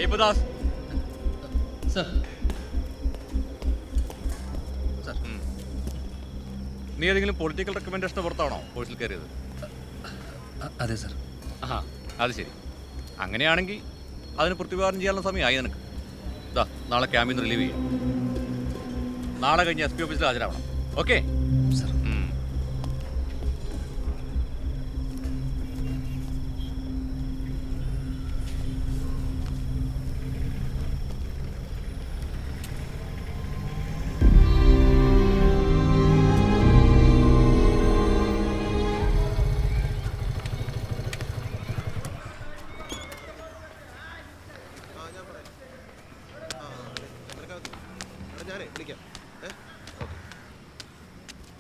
Ayyappadas sir. നീ ഏതെങ്കിലും political റെക്കമെൻഡേഷന് പുറത്താണോ കോഴ്സിൽ കയറിയത്? അതെ സർ. ആ അത് ശരി. അങ്ങനെയാണെങ്കിൽ അതിന് പ്രതിവാദം ചെയ്യാനുള്ള സമയമായി നിനക്ക്. ഇതാ നാളെ ക്യാമ്പിൽ നിന്ന് റിലീവ് ചെയ്യാം. നാളെ കഴിഞ്ഞ് SP ഓഫീസിൽ ഹാജരാവണം. Okay sir.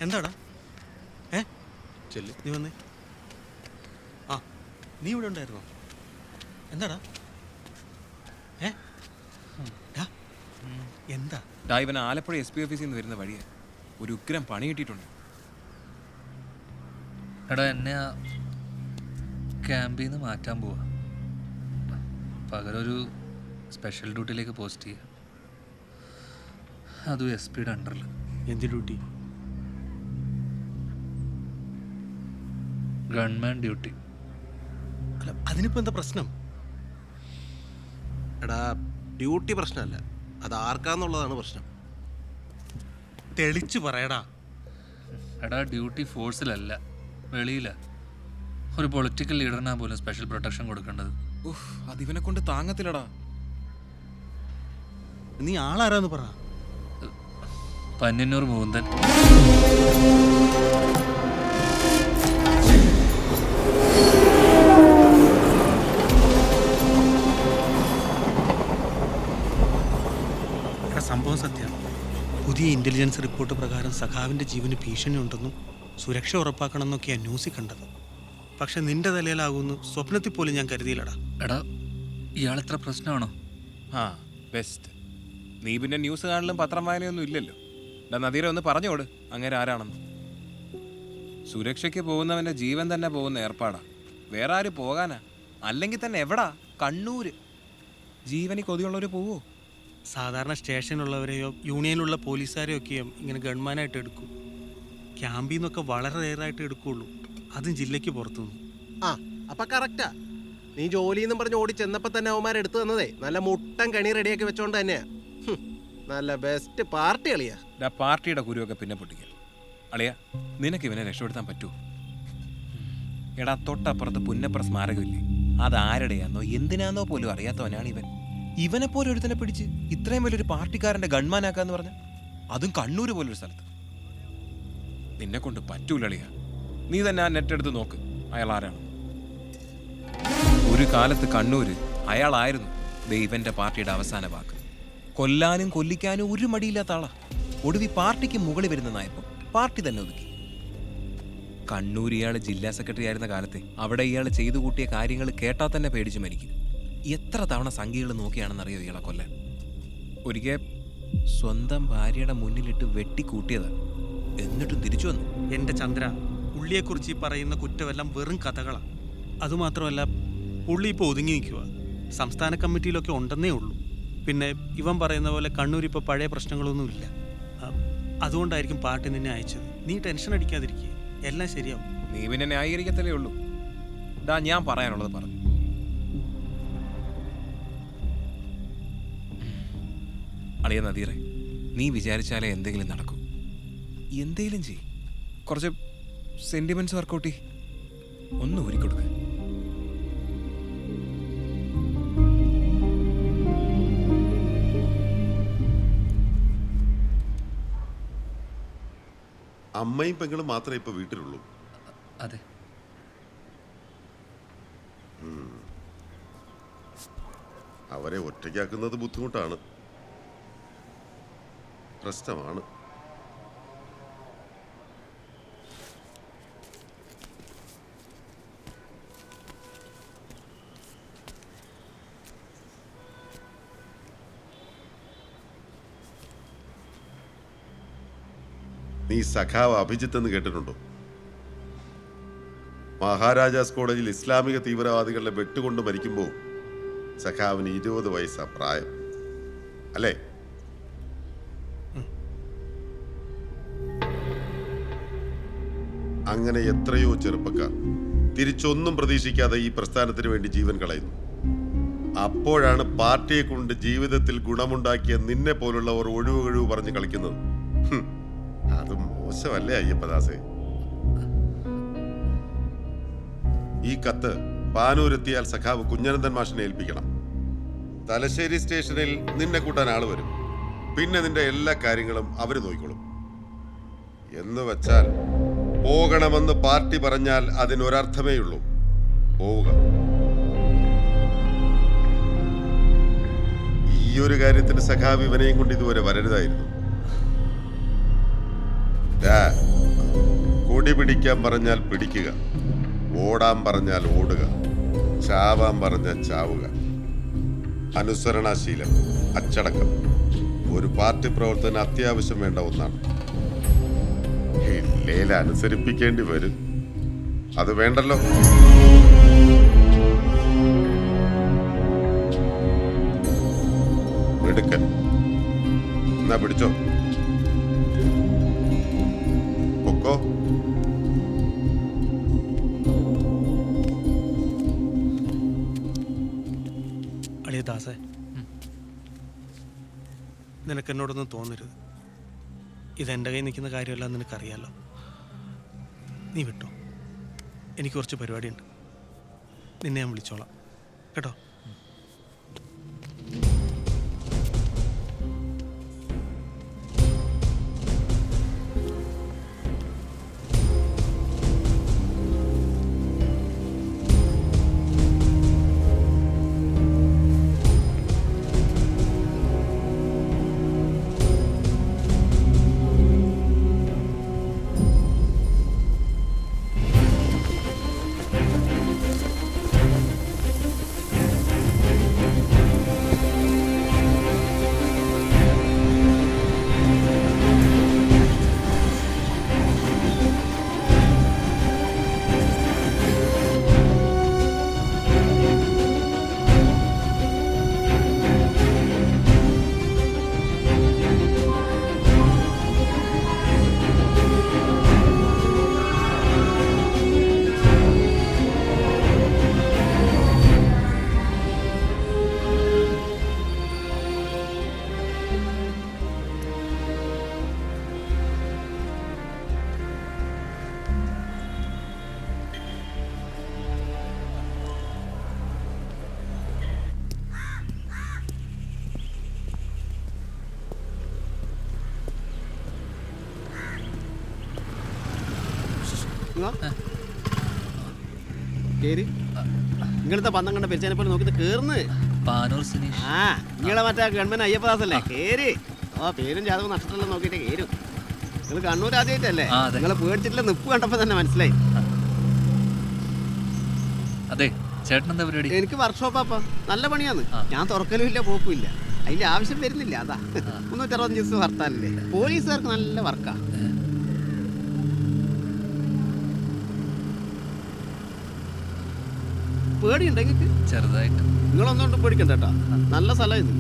എന്താടാ ചെല്ലു നീ വന്നേ. ആ നീ ഇവിടെ ഉണ്ടായിരുന്നോ? എന്താടാ എന്താ? ഇവൻ ആലപ്പുഴ SP ഓഫീസിൽ നിന്ന് വരുന്ന വഴിയാ. ഒരു ഉഗ്രം പണി കിട്ടിയിട്ടുണ്ട്. എടാ എന്നെ ആ ക്യാമ്പിൽ നിന്ന് മാറ്റാൻ പോവാ. പകരൊരു സ്പെഷ്യൽ ഡ്യൂട്ടിയിലേക്ക് പോസ്റ്റ് ചെയ്യുക. അതും SP അണ്ടറിൽ. എന്ത് ഡ്യൂട്ടി? Government duty. അല്ല അതിനിപ്പോൾ എന്താ പ്രശ്നം? എടാ ഡ്യൂട്ടി പ്രശ്നമല്ല, അത് ആർക്കാന്നുള്ളതാണ് പ്രശ്നം. തെളിച്ചു പറയടാ. എടാ ഡ്യൂട്ടി ഫോഴ്സിലല്ല, വെളിയില. ഒരു പൊളിറ്റിക്കൽ ലീഡറിനാ പോലും സ്പെഷ്യൽ പ്രൊട്ടക്ഷൻ കൊടുക്കേണ്ടത്. അതിവനെ കൊണ്ട് താങ്ങത്തില്ലടാ. നീ ആളാരാന്ന് പറ. പന്ന്യന്നൂർ മൂന്തൻ. സംഭവം സത്യമാണ്. പുതിയ ഇൻ്റലിജൻസ് റിപ്പോർട്ട് പ്രകാരം സഖാവിൻ്റെ ജീവന് ഭീഷണി ഉണ്ടെന്നും സുരക്ഷ ഉറപ്പാക്കണമെന്നൊക്കെയാണ് ന്യൂസിൽ കണ്ടത്. പക്ഷെ നിന്റെ തലയിലാകുന്നു സ്വപ്നത്തിൽ പോലും ഞാൻ കരുതിയില്ലടാ. എടാ ഇയാളെത്ര പ്രശ്നമാണോ? ആ ബെസ്റ്റ്. നീ പിന്നെ ന്യൂസ് കാണലും പത്രം വായനയൊന്നും ഇല്ലല്ലോ. നദീര ഒന്ന് പറഞ്ഞോട് അങ്ങനെ ആരാണെന്ന്. സുരക്ഷയ്ക്ക് പോകുന്നവൻ്റെ ജീവൻ തന്നെ പോകുന്ന ഏർപ്പാടാ. വേറെ ആര് പോകാനാ? അല്ലെങ്കിൽ തന്നെ എവിടാ? കണ്ണൂര്. ജീവനി കൊതിയുള്ളവർ പോവോ? സാധാരണ സ്റ്റേഷനുള്ളവരെയോ യൂണിയനുള്ള പോലീസുകാരെയോ ഒക്കെയും ഇങ്ങനെ ഗവൺമെൻറ്റായിട്ട് എടുക്കും. ക്യാമ്പിൽ നിന്നൊക്കെ വളരെ റെയറായിട്ട് എടുക്കുകയുള്ളൂ, അതും ജില്ലയ്ക്ക് പുറത്തുനിന്ന്. ആ അപ്പം കറക്റ്റാ. നീ ജോലിയെന്നും പറഞ്ഞ് ഓടി ചെന്നപ്പോൾ തന്നെ അവന്മാരെടുത്തു തന്നതേ നല്ല മുട്ടൻ കണി റെഡിയാക്കി വെച്ചോണ്ട് തന്നെയാ. നല്ല ബെസ്റ്റ് പാർട്ടി അളിയാ. പാർട്ടിയുടെ കുരുവൊക്കെ പിന്നെ പൊട്ടിക്കൽ. അളിയ നിനക്ക് ഇവനെ രക്ഷപ്പെടുത്താൻ പറ്റുമോ? എടാ തൊട്ടപ്പുറത്ത് പുന്നപ്ര സ്മാരകമില്ലേ, അതാരുടെയാന്നോ എന്തിനാന്നോ പോലും അറിയാത്തവനാണ് ഇവൻ. ഇവനെ പോലെ ഒരുത്തനെ പിടിച്ച് ഇത്രയും വലിയൊരു പാർട്ടിക്കാരൻ്റെ ഗൺമാനാക്കാന്ന് പറഞ്ഞ, അതും കണ്ണൂര് പോലൊരു സ്ഥലത്ത്. നിന്നെ കൊണ്ട് പറ്റൂലളിയ. നീ തന്നെ ആ നെറ്റ് എടുത്ത് നോക്ക്, അയാൾ ആരാണ്. ഒരു കാലത്ത് കണ്ണൂര് അയാളായിരുന്നു ഇവന്റെ പാർട്ടിയുടെ അവസാന വാക്ക്. കൊല്ലാനും കൊല്ലിക്കാനും ഒരു മടിയില്ലാത്ത ആളാ. ഒടുവി പാർട്ടിക്ക് മുകളിൽ വരുന്ന നായപ്പം പാർട്ടി തന്നെ ഒതുക്കി. കണ്ണൂർ ഇയാൾ ജില്ലാ സെക്രട്ടറി ആയിരുന്ന കാലത്തെ അവിടെ ഇയാൾ ചെയ്തു കൂട്ടിയ കാര്യങ്ങൾ കേട്ടാൽ തന്നെ പേടിച്ച് മരിക്കും. എത്ര തവണ സംഖ്യകൾ നോക്കിയാണെന്നറിയോ ഇയാളെ കൊല്ലാൻ. ഒരിക്കൽ സ്വന്തം ഭാര്യയുടെ മുന്നിലിട്ട് വെട്ടിക്കൂട്ടിയതാണ്, എന്നിട്ടും തിരിച്ചു വന്നു. എൻ്റെ ചന്ദ്ര, പുള്ളിയെക്കുറിച്ച് ഈ പറയുന്ന കുറ്റമെല്ലാം വെറും കഥകളാണ്. അതുമാത്രമല്ല പുള്ളി ഇപ്പോൾ ഒതുങ്ങി നിൽക്കുക. സംസ്ഥാന കമ്മിറ്റിയിലൊക്കെ ഉണ്ടെന്നേ ഉള്ളൂ. പിന്നെ ഇവൻ പറയുന്ന പോലെ കണ്ണൂർ ഇപ്പോൾ പഴയ പ്രശ്നങ്ങളൊന്നുമില്ല. അതുകൊണ്ടായിരിക്കും പാർട്ടി നിന്നെ അയച്ചത്. നീ ടെൻഷൻ അടിക്കാതിരിക്കുക, എല്ലാം ശരിയാവും. നീ പിന്നെ ന്യായീകരിക്കത്തല്ലേ ഉള്ളൂ. ഞാൻ പറയാനുള്ളത് പറഞ്ഞു. അളിയ നദീറെ, നീ വിചാരിച്ചാലേ എന്തെങ്കിലും നടക്കൂ. എന്തെങ്കിലും ചെയ്. കുറച്ച് സെന്റിമെന്റ്സ് വർക്കൗട്ട് ചെയ്. ഒന്ന് ഊരിക്കൊടുക്ക. അമ്മയും പെങ്ങളും മാത്രമേ ഇപ്പൊ വീട്ടിലുള്ളൂ? അതെ. അവരെ ഒറ്റയ്ക്കാക്കുന്നത് ബുദ്ധിമുട്ടാണ്, പ്രശ്നമാണ്. നീ സഖാവ് അഭിജിത്ത് എന്ന് കേട്ടിട്ടുണ്ടോ? മഹാരാജാസ് കോളേജിൽ ഇസ്ലാമിക തീവ്രവാദികളുടെ വെട്ടുകൊണ്ട് മരിക്കുമ്പോൾ സഖാവിന് 20 വയസ്സാ പ്രായം അല്ലേ? അങ്ങനെ എത്രയോ ചെറുപ്പക്കാർ തിരിച്ചൊന്നും പ്രതീക്ഷിക്കാതെ ഈ പ്രസ്ഥാനത്തിന് വേണ്ടി ജീവൻ കളയുന്നു. അപ്പോഴാണ് പാർട്ടിയെ കൊണ്ട് ജീവിതത്തിൽ ഗുണമുണ്ടാക്കിയ നിന്നെ പോലുള്ളവർ ഒഴിവ് പറഞ്ഞ് കളിക്കുന്നത്. അത് മോശമല്ലേ അയ്യപ്പദാസേ? ഈ കത്ത് പാനൂരെത്തിയാൽ സഖാവ് കുഞ്ഞനന്ദൻ മാഷിനെ ഏൽപ്പിക്കണം. തലശ്ശേരി സ്റ്റേഷനിൽ നിന്നെ കൂട്ടാൻ ആള് വരും. പിന്നെ നിന്റെ എല്ലാ കാര്യങ്ങളും അവര് നോക്കിക്കോളും. എന്ന് വെച്ചാൽ പോകണമെന്ന് പാർട്ടി പറഞ്ഞാൽ അതിനൊരർത്ഥമേ ഉള്ളൂ, പോവുക. ഈ ഒരു കാര്യത്തിന് സഖാവ് ഇവനെയും കൊണ്ട് ഇതുവരെ വരരുതായിരുന്നു. കൊടി പിടിക്കാൻ പറഞ്ഞാൽ പിടിക്കുക, ഓടാൻ പറഞ്ഞാൽ ഓടുക, ചാവാൻ പറഞ്ഞാൽ ചാവുക. അനുസരണാശീലം, അച്ചടക്കം ഒരു പാർട്ടി പ്രവർത്തനം അത്യാവശ്യം വേണ്ട ഒന്നാണ്. ഇല്ലേല അനുസരിപ്പിക്കേണ്ടി വരും. അത് വേണ്ടല്ലോ. എടുക്കൻ എന്നാ പിടിച്ചോ, പൊക്കോ. അളിയ ദാസേ, നിനക്കെന്നോടൊന്നും തോന്നരുത്. ഇതെൻ്റെ കയ്യിൽ നിൽക്കുന്ന കാര്യമല്ല, നിനക്കറിയാലോ. നീ വിട്ടോ, എനിക്ക് കുറച്ച് പരിപാടിയുണ്ട്. നിന്നെ ഞാൻ വിളിച്ചോളാം കേട്ടോ. നിങ്ങളത്തെ പന്തം കണ്ട പെരിച്ചാനെ പോലെ നോക്കിട്ട് കേറുന്ന്. പാനൂർ സുനീഷ്. ആ നിങ്ങളെ മറ്റേ ഗവൺമെന്റ് അയ്യപ്പദാസല്ലേ? കേര്. ഓ പേരും ജാതകം നഷ്ടത്തിലും നോക്കിയിട്ട് കേരും. നിങ്ങൾ കണ്ണൂർ ആദ്യമായിട്ടല്ലേ? നിങ്ങളെ പേടിച്ചിട്ടുള്ള നിപ്പ് കണ്ടപ്പോ തന്നെ മനസ്സിലായി. അതെ, ചേട്ടൻ എന്താ പരിപാടി? എനിക്ക് വർക്ക്ഷോപ്പാ, നല്ല പണിയാന്ന്. ഞാൻ തുറക്കലും ഇല്ല, പോക്കും ഇല്ല. അതിന്റെ ആവശ്യം വരുന്നില്ല. അതാ 365 ദിവസം ഹർത്താലല്ലേ. പോലീസുകാർക്ക് നല്ല വർക്കാ. പേടിയുണ്ടെങ്കിൽ ചെറുതായിട്ട്. നിങ്ങളൊന്നുകൊണ്ട് പേടിക്കണ്ട കേട്ടോ, നല്ല സ്ഥലം ഇത്.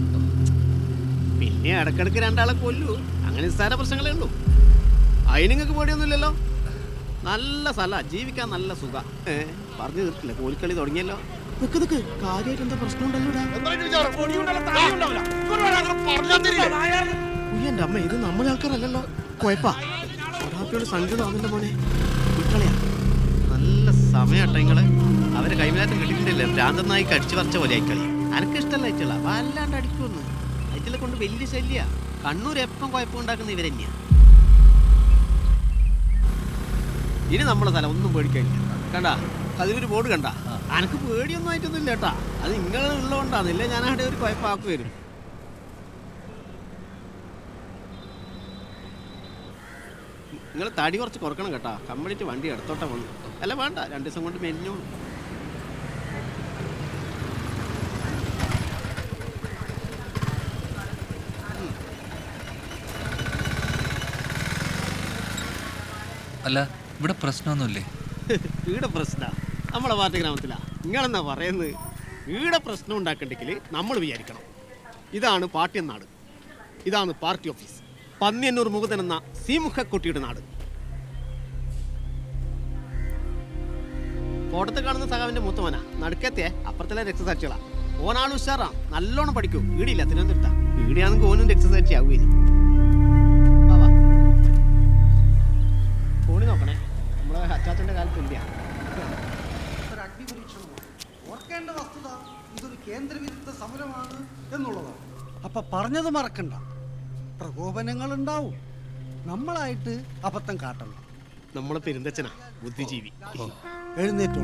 പിന്നെ ഇടക്കിടക്ക് രണ്ടാളെ കൊല്ലൂ, അങ്ങനെ നിസ്സാര പ്രശ്നങ്ങളേ ഉള്ളൂ. അതിന് നിങ്ങൾക്ക് പേടിയൊന്നുമില്ലല്ലോ. നല്ല സ്ഥല, ജീവിക്കാൻ നല്ല സുഖ. പറഞ്ഞു തീർക്കില്ല, കോലിക്കളി തുടങ്ങിയല്ലോ. നിക്ക് നിക്ക്, കാര്യമായിട്ട് എന്താ പ്രശ്നം ഉണ്ടല്ലോ. എന്റെ അമ്മ, ഇത് നമ്മളെ ആൾക്കാരല്ലല്ലോ. കുഴപ്പാ, ഒരാൾക്കോട് സംഗീതമാകുന്ന മോനെ വിട്ടളയാ. നല്ല സമയട്ടോ നിങ്ങള്. അവരെ കൈമാറ്റം കിട്ടിയിട്ടില്ലേ, ഭ്രാന്തനായി കടിച്ചു പറിച്ച പോലെ ആയിക്കളി. അനക്ക് ഇഷ്ടമല്ല അയച്ചുള്ള, വല്ലാണ്ട് അടിക്കുമെന്ന്. അയറ്റിലെ കൊണ്ട് വലിയ ശല്യ. കണ്ണൂർ എപ്പം കുഴപ്പമുണ്ടാക്കുന്ന ഇവരെന്നെയാ. ഇനി നമ്മളെ സ്ഥലം ഒന്നും പേടിക്കാനില്ല. കണ്ടാ അതിവര് ബോർഡ് കണ്ട. അനക്ക് പേടിയൊന്നും ആയിട്ടൊന്നും ഇല്ല കേട്ടാ. അത് നിങ്ങൾ ഉള്ളതുകൊണ്ടാന്നില്ല, ഞാൻ അവിടെ ഒരു കുഴപ്പമാക്കി വരും. നിങ്ങൾ തടി കുറച്ച് കുറക്കണം കേട്ടാ. കംപ്ലീറ്റ് വണ്ടി എടുത്തോട്ടെ വന്നു. അല്ല വേണ്ട, 2 ദിവസം കൊണ്ട് മെലിഞ്ഞു. അല്ല, ഇവിടെ പ്രശ്നമൊന്നുമില്ലേ? ഇവിടെ പ്രശ്ന നമ്മളെ പാർട്ടി ഗ്രാമത്തിലാ. നിങ്ങളെന്നാ പറയുന്നത്? ഈടെ പ്രശ്നം ഉണ്ടാക്കണ്ടെങ്കിൽ നമ്മൾ വിചാരിക്കണം. ഇതാണ് പാർട്ടി നാട്, ഇതാണ് പാർട്ടി ഓഫീസ്. പന്നിയന്നൂർ മുകുതൻ എന്ന സീമുഖക്കുട്ടിയുടെ നാട്. കോട്ടത്ത് കാണുന്ന സഖാവിന്റെ മൂത്തവനാ, നടുക്കത്തെ അപ്പുറത്തിലെ രക്തസാക്ഷികളാ. ഓനാൾ ഉഷാറാ, നല്ലോണം പഠിക്കൂ. ഈടില്ല തിരുവനന്തപുരത്താ. ഈടിയാണെങ്കിൽ ഓനും രക്തസാക്ഷി ആവുകയും. ഫോണി നോക്കണേ, നമ്മളെ അച്ചാച്ചന്റെ കാലത്ത് ഇല്ല. ഓർക്കേണ്ട വസ്തുത ഇതൊരു കേന്ദ്രവിരുദ്ധ സമരമാണ് എന്നുള്ളതാണ്. അപ്പൊ പറഞ്ഞത് മറക്കണ്ട, പ്രകോപനങ്ങൾ ഉണ്ടാവും. നമ്മളായിട്ട് അബദ്ധം കാട്ടണം. നമ്മളെ പെരുന്തച്ഛനാ, ബുദ്ധിജീവി. എഴുന്നേറ്റോ.